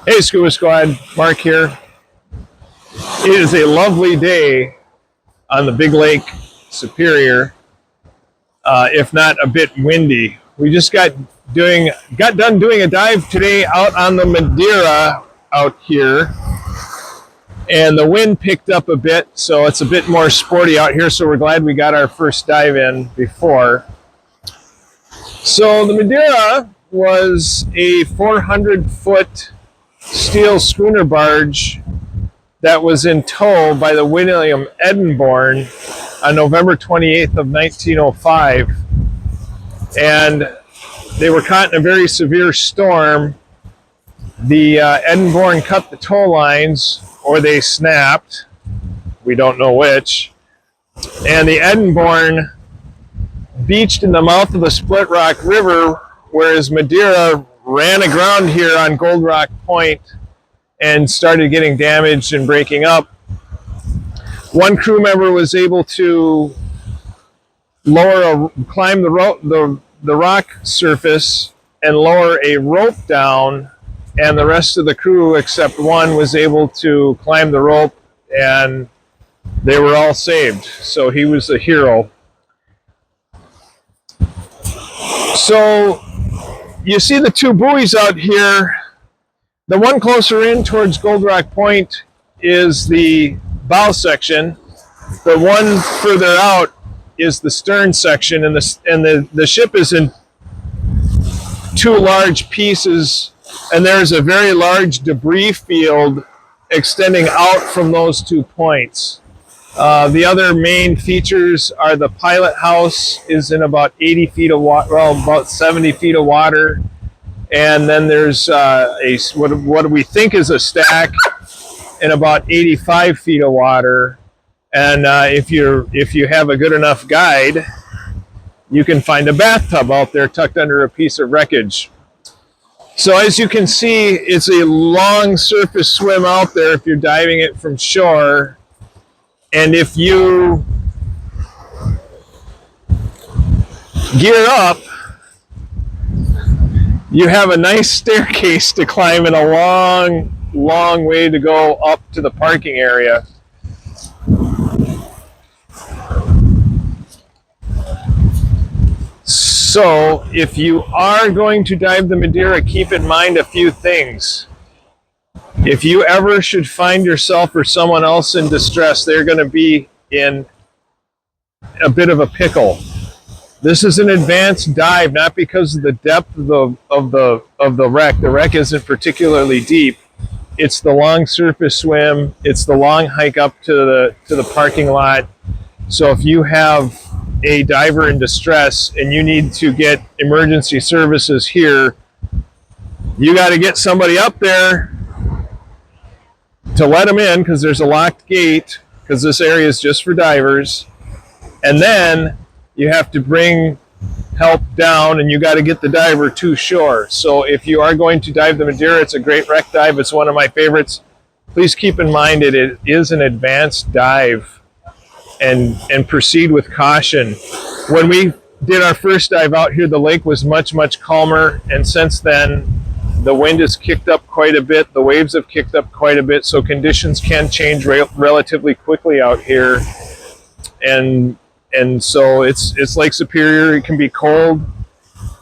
Hey Scuba Squad, Mark here. It is a lovely day on the Big Lake Superior, if not a bit windy. We just got done doing a dive today out on the Madeira out here, and the wind picked up a bit, so it's a bit more sporty out here, so we're glad we got our first dive in before. So the Madeira was a 400-foot steel schooner barge that was in tow by the William Edinborn on November 28th of 1905. And they were caught in a very severe storm. The Edinborn cut the tow lines, or they snapped. We don't know which. And the Edinborn beached in the mouth of the Split Rock River, whereas Madeira ran aground here on Gold Rock Point and started getting damaged and breaking up. One crew member was able to climb the rock surface and lower a rope down, and the rest of the crew except one was able to climb the rope, and they were all saved. So he was a hero. So you see the two buoys out here. The one closer in towards Gold Rock Point is the bow section. The one further out is the stern section, and the ship is in two large pieces, and there's a very large debris field extending out from those 2 points. The other main features are the pilot house is in about 80 feet of water, well, about 70 feet of water. And then there's what we think is a stack in about 85 feet of water. And if you have a good enough guide, you can find a bathtub out there tucked under a piece of wreckage. So as you can see, it's a long surface swim out there if you're diving it from shore. And if you gear up, you have a nice staircase to climb and a long way to go up to the parking area. So if you are going to dive the Madeira, keep in mind a few things. If you ever should find yourself or someone else in distress, they're going to be in a bit of a pickle. This is an advanced dive, not because of the depth of the wreck. The wreck isn't particularly deep. It's the long surface swim. It's the long hike up to the parking lot. So if you have a diver in distress and you need to get emergency services here, you got to get somebody up there to let them in, because there's a locked gate, because this area is just for divers. And then you have to bring help down, and you got to get the diver to shore. So if you are going to dive the Madeira, it's a great wreck dive. It's one of my favorites. Please keep in mind it is an advanced dive, and proceed with caution. When we did our first dive out here, the lake was much calmer, and since then the wind has kicked up quite a bit. The waves have kicked up quite a bit, so conditions can change relatively quickly out here. And so it's Lake Superior. It can be cold.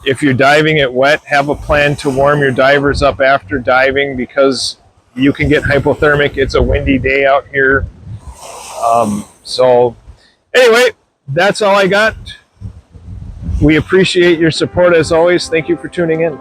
If you're diving it wet, have a plan to warm your divers up after diving, because you can get hypothermic. It's a windy day out here. So anyway, that's all I got. We appreciate your support as always. Thank you for tuning in.